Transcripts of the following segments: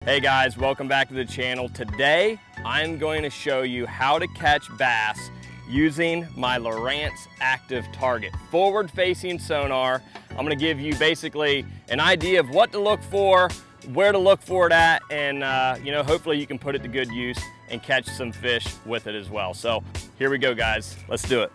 Hey guys, welcome back to the channel. Today, I'm going to show you how to catch bass using my Lowrance Active Target. Forward-facing sonar. I'm gonna give you basically an idea of what to look for, where to look for it at, and hopefully you can put it to good use and catch some fish with it as well. So here we go, guys. Let's do it.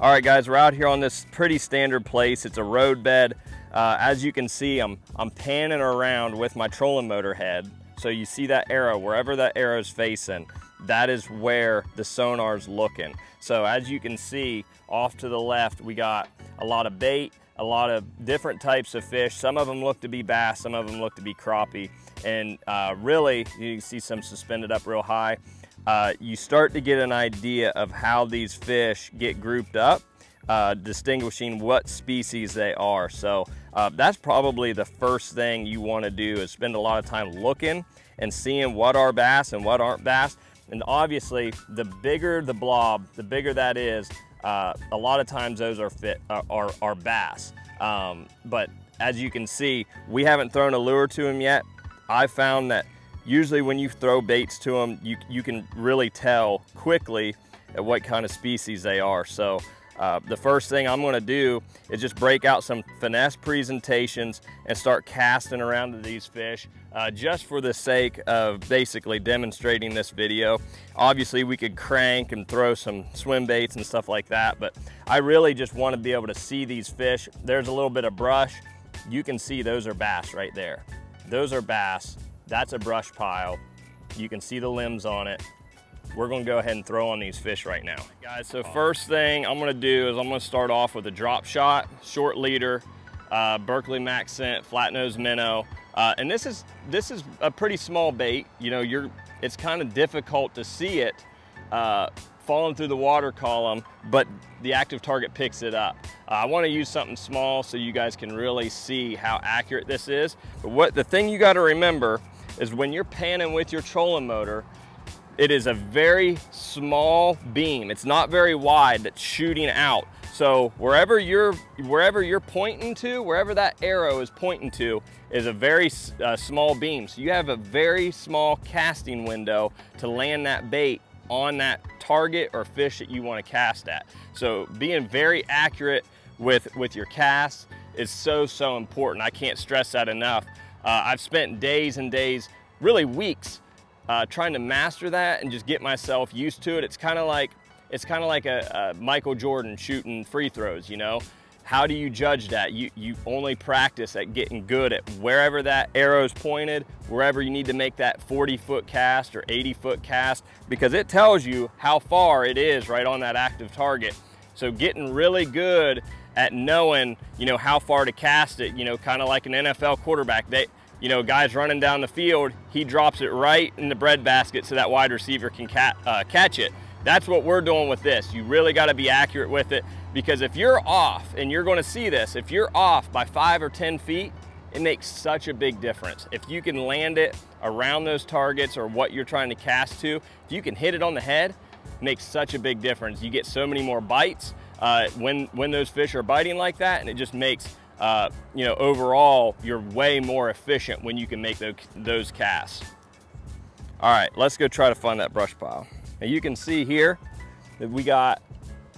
All right, guys, we're out here on this pretty standard place. It's a road bed. As you can see, I'm panning around with my trolling motor head. So you see that arrow, wherever that arrow is facing, that is where the sonar's looking. So as you can see, off to the left, we got a lot of bait, a lot of different types of fish. Some of them look to be bass, some of them look to be crappie. And really, you can see some suspended up real high. You start to get an idea of how these fish get grouped up, distinguishing what species they are. So that's probably the first thing you want to do, is spend a lot of time looking and seeing what are bass and what aren't bass. And obviously, the bigger the blob, the bigger that is, a lot of times those are bass. But as you can see, we haven't thrown a lure to them yet. I found that usually when you throw baits to them, you can really tell quickly at what kind of species they are. So the first thing I'm gonna do is just break out some finesse presentations and start casting around to these fish, just for the sake of basically demonstrating this video. Obviously we could crank and throw some swim baits and stuff like that, but I really just want to be able to see these fish. There's a little bit of brush. You can see those are bass right there. Those are bass. That's a brush pile. You can see the limbs on it. We're gonna go ahead and throw on these fish right now. Guys, so first thing I'm gonna do is I'm gonna start off with a drop shot, short leader, Berkeley Max Scent, flat nose minnow. And this is a pretty small bait. You know, it's kind of difficult to see it falling through the water column, but the Active Target picks it up. I want to use something small so you guys can really see how accurate this is. But the thing you got to remember is when you're panning with your trolling motor, it is a very small beam. It's not very wide that's shooting out. So wherever you're pointing to, wherever that arrow is pointing to, is a very small beam. So you have a very small casting window to land that bait on that target or fish that you want to cast at. So being very accurate with your cast is so important. I can't stress that enough. I've spent days and days, really weeks, trying to master that and just get myself used to it. It's kind of like a Michael Jordan shooting free throws, you know? How do you judge that? You only practice at getting good at wherever that arrow's pointed, wherever you need to make that 40-foot cast or 80-foot cast, because it tells you how far it is right on that active target. So getting really good at knowing, you know, how far to cast it, you know, kind of like an NFL quarterback. Guys running down the field, he drops it right in the breadbasket so that wide receiver can catch it. That's what we're doing with this. You really got to be accurate with it, because if you're off, and you're going to see this, if you're off by 5 or 10 feet, it makes such a big difference. If you can land it around those targets or what you're trying to cast to, if you can hit it on the head, it makes such a big difference. You get so many more bites when those fish are biting like that, and it just makes, overall, you're way more efficient when you can make those casts. All right, let's go try to find that brush pile. Now you can see here that we got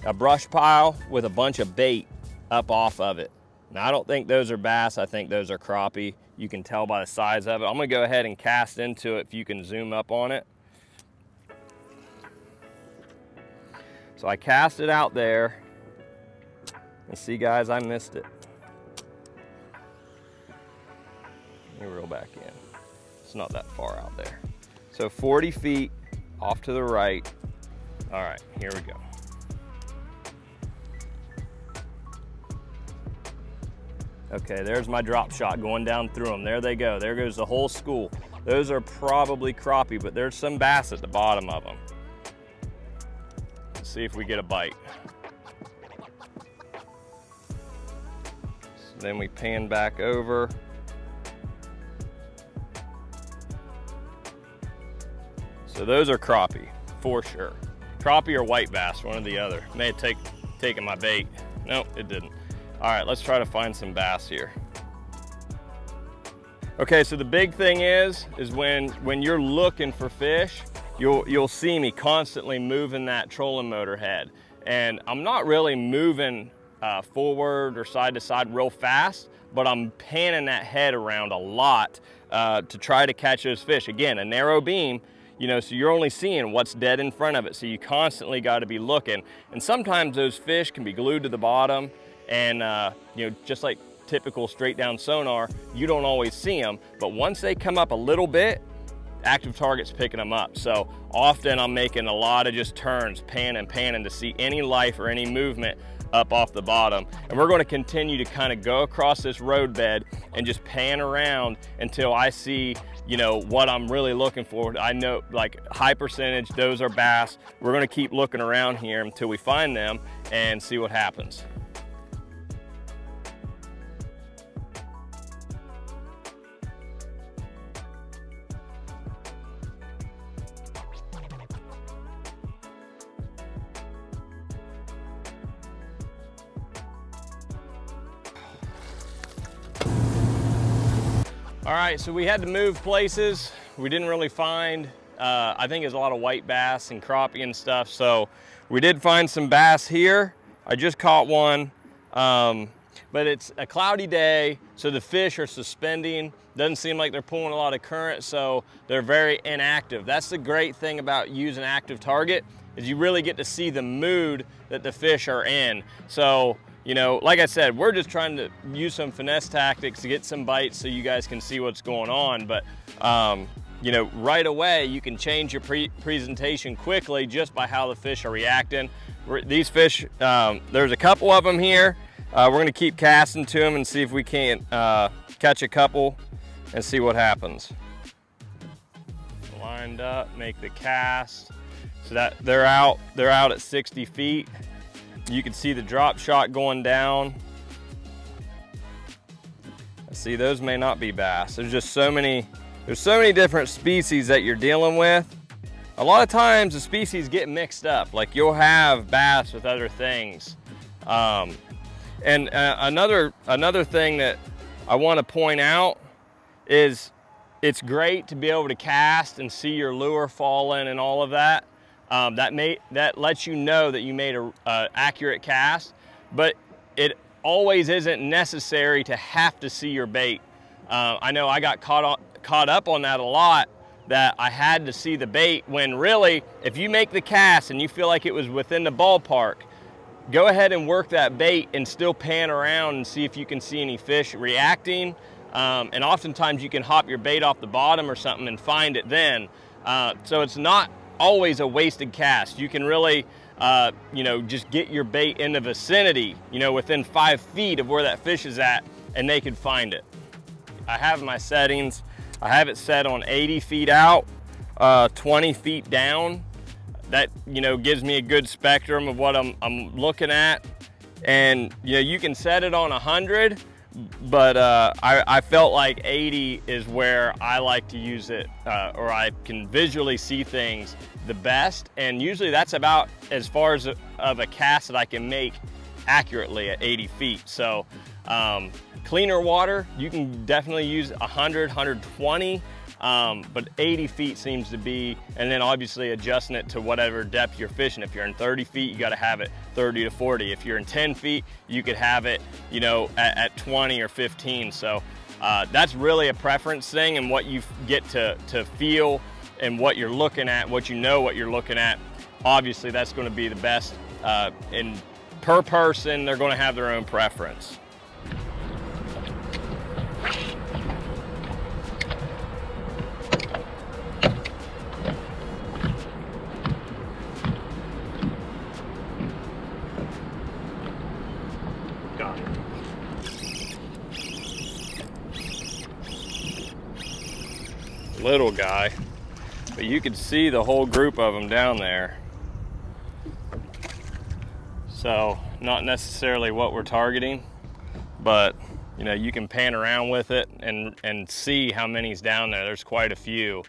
a brush pile with a bunch of bait up off of it. Now I don't think those are bass, I think those are crappie. You can tell by the size of it. I'm gonna go ahead and cast into it if you can zoom up on it. So I cast it out there, and see guys, I missed it. Let me reel back in. It's not that far out there. So 40 feet off to the right. All right, here we go. Okay, there's my drop shot going down through them. There they go. There goes the whole school. Those are probably crappie, but there's some bass at the bottom of them. Let's see if we get a bite. So then we pan back over. So those are crappie, for sure. Crappie or white bass, one or the other. May have taken my bait. Nope, it didn't. All right, let's try to find some bass here. Okay, so the big thing is when you're looking for fish, you'll see me constantly moving that trolling motor head. And I'm not really moving forward or side to side real fast, but I'm panning that head around a lot to try to catch those fish. Again, a narrow beam, you know, so you're only seeing what's dead in front of it. So you constantly got to be looking. And sometimes those fish can be glued to the bottom and, you know, just like typical straight down sonar, you don't always see them. But once they come up a little bit, Active Target's picking them up. So often I'm making a lot of just turns, panning to see any life or any movement up off the bottom. And we're going to continue to kind of go across this road bed and just pan around until I see, you know, what I'm really looking for. I know like high percentage, those are bass. We're going to keep looking around here until we find them and see what happens. All right, so we had to move places. We didn't really find, I think there's a lot of white bass and crappie and stuff. So we did find some bass here. I just caught one, but it's a cloudy day, so the fish are suspending. Doesn't seem like they're pulling a lot of current, so they're very inactive. That's the great thing about using Active Target, is you really get to see the mood that the fish are in. So, you know, like I said, we're just trying to use some finesse tactics to get some bites so you guys can see what's going on. But, you know, right away, you can change your presentation quickly just by how the fish are reacting. These fish, there's a couple of them here. We're gonna keep casting to them and see if we can't catch a couple and see what happens. Lined up, make the cast. So that they're out at 60 feet. You can see the drop shot going down. See, those may not be bass. There's just so many different species that you're dealing with. A lot of times the species get mixed up. Like you'll have bass with other things. And another thing that I want to point out is it's great to be able to cast and see your lure fall in and all of that. That lets you know that you made an accurate cast, but it always isn't necessary to have to see your bait. I know I got caught up on that a lot, that I had to see the bait, when really, if you make the cast and you feel like it was within the ballpark, go ahead and work that bait and still pan around and see if you can see any fish reacting. And oftentimes you can hop your bait off the bottom or something and find it then. So it's not always a wasted cast. You can really, you know, just get your bait in the vicinity, you know, within 5 feet of where that fish is at, and they can find it. I have my settings. I have it set on 80 feet out, 20 feet down. That, you know, gives me a good spectrum of what I'm looking at. And, you know, you can set it on 100, but I felt like 80 is where I like to use it, or I can visually see things the best. And usually that's about as far as of a cast that I can make accurately at 80 feet. So cleaner water, you can definitely use 100, 120, but 80 feet seems to be, and then obviously adjusting it to whatever depth you're fishing. If you're in 30 feet, you gotta have it 30 to 40. If you're in 10 feet, you could have it, you know, at 20 or 15. So that's really a preference thing, and what you get to feel and what you're looking at, what you know what you're looking at. Obviously that's gonna be the best, and per person, they're gonna have their own preference. Got it. Little guy, but you could see the whole group of them down there. So not necessarily what we're targeting, but you know, you can pan around with it and see how many's down there. There's quite a few.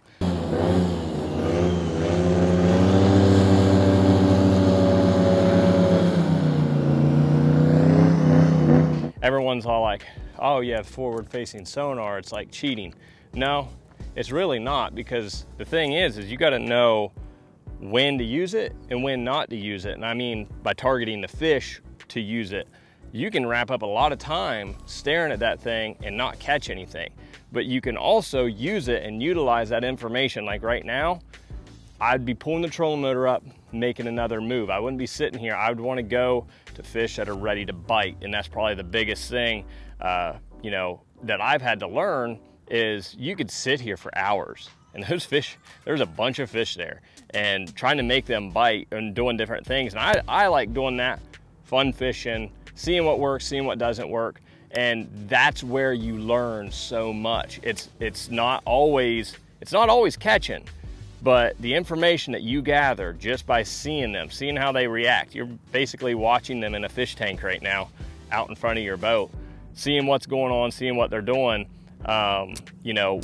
everyone's all like, oh yeah, forward facing sonar, it's like cheating. No, it's really not, because the thing is you gotta know when to use it and when not to use it. And I mean, by targeting the fish to use it, you can wrap up a lot of time staring at that thing and not catch anything. But you can also use it and utilize that information. Like right now, I'd be pulling the trolling motor up, making another move. I wouldn't be sitting here. I would want to go to fish that are ready to bite. And that's probably the biggest thing, you know, that I've had to learn is you could sit here for hours. And those fish, there's a bunch of fish there, and trying to make them bite and doing different things. And I like doing that, fun fishing, seeing what works, seeing what doesn't work. And that's where you learn so much. It's not always catching, but the information that you gather just by seeing them, seeing how they react. You're basically watching them in a fish tank right now, out in front of your boat, seeing what's going on, seeing what they're doing. You know,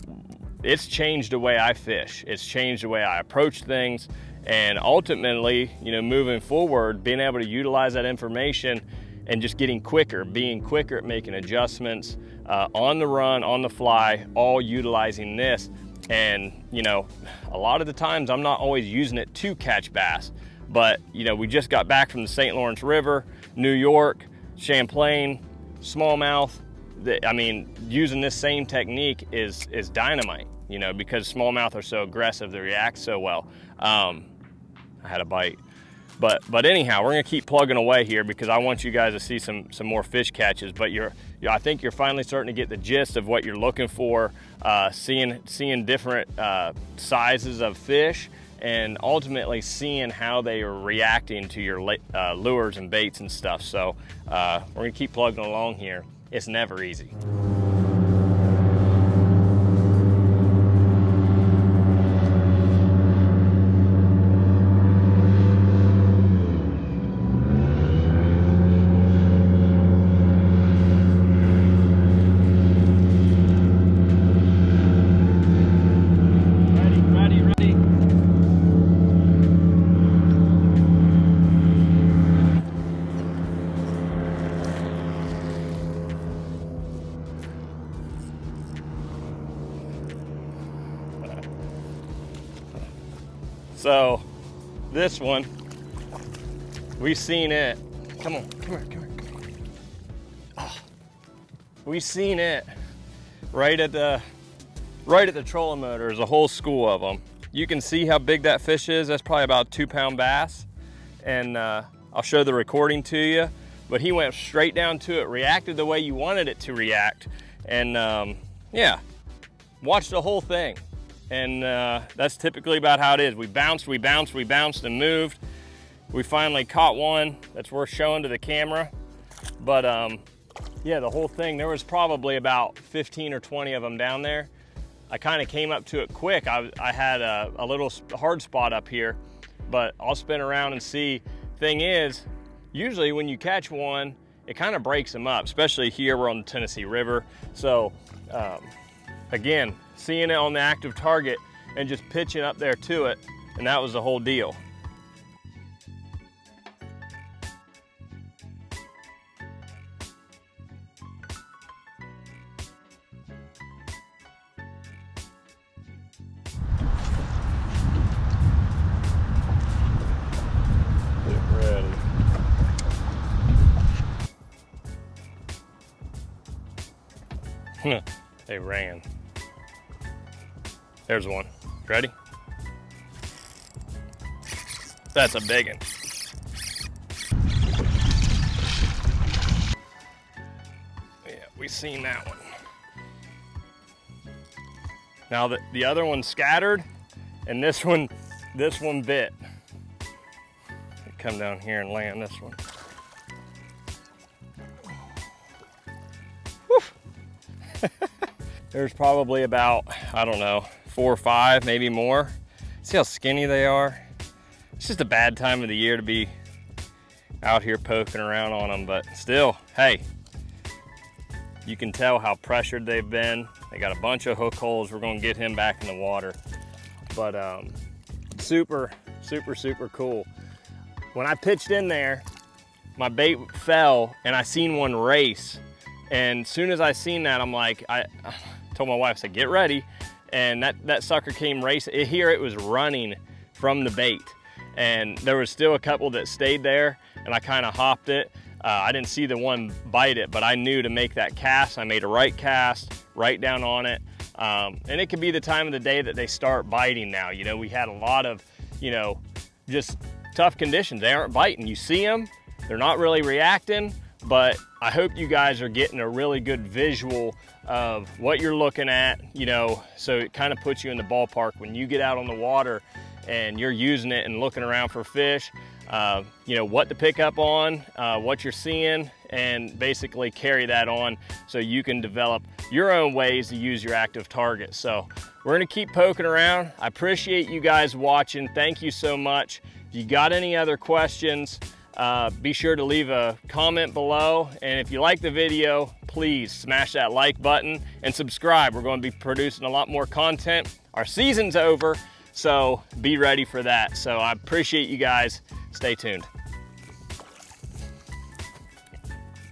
it's changed the way I fish. It's changed the way I approach things. And ultimately, you know, moving forward, being able to utilize that information and just getting quicker, being quicker at making adjustments on the run, on the fly, all utilizing this. And, you know, a lot of the times I'm not always using it to catch bass, but, you know, we just got back from the St. Lawrence River, New York, Champlain, smallmouth. I mean, using this same technique is dynamite, you know, because smallmouth are so aggressive, they react so well. I had a bite. But anyhow, we're gonna keep plugging away here because I want you guys to see some more fish catches. But I think you're finally starting to get the gist of what you're looking for, seeing different sizes of fish, and ultimately seeing how they are reacting to your lures and baits and stuff. So we're gonna keep plugging along here. It's never easy. So this one, we've seen it. Come on, come here. Oh, we've seen it right at the trolling motor. There's a whole school of them. You can see how big that fish is. That's probably about a 2-pound bass. And I'll show the recording to you. But he went straight down to it, reacted the way you wanted it to react. And yeah, watch the whole thing. And that's typically about how it is. We bounced and moved. We finally caught one that's worth showing to the camera. But yeah, the whole thing, there was probably about 15 or 20 of them down there. I kind of came up to it quick. I had a little hard spot up here, but I'll spin around and see. Thing is, usually when you catch one, it kind of breaks them up, especially here, we're on the Tennessee River. So again, seeing it on the active target and just pitching up there to it, and that was the whole deal. Get ready. They ran. There's one. Ready? That's a big one. Yeah, we seen that one. Now the other one scattered, and this one bit. Come down here and land this one. There's probably about, I don't know, 4 or 5, maybe more. See how skinny they are? It's just a bad time of the year to be out here poking around on them, but still, hey, you can tell how pressured they've been. They got a bunch of hook holes. We're gonna get him back in the water. But super, super, super cool. When I pitched in there, my bait fell and I seen one race And as soon as I seen that, I'm like, I told my wife, I said, get ready. And that sucker came racing. Here it was running from the bait. And there was still a couple that stayed there, and I kind of hopped it. I didn't see the one bite it, but I knew to make that cast. I made a right cast, right down on it. And it could be the time of the day that they start biting now. You know, we had a lot of, you know, just tough conditions. They aren't biting. You see them, they're not really reacting, but I hope you guys are getting a really good visual of what you're looking at, you know, so it kind of puts you in the ballpark when you get out on the water and you're using it and looking around for fish, you know, what to pick up on, what you're seeing, and basically carry that on so you can develop your own ways to use your active target. So we're gonna keep poking around. I appreciate you guys watching. Thank you so much. If you got any other questions, be sure to leave a comment below. And if you like the video, please smash that like button and subscribe. We're going to be producing a lot more content. Our season's over, so be ready for that. So I appreciate you guys. Stay tuned.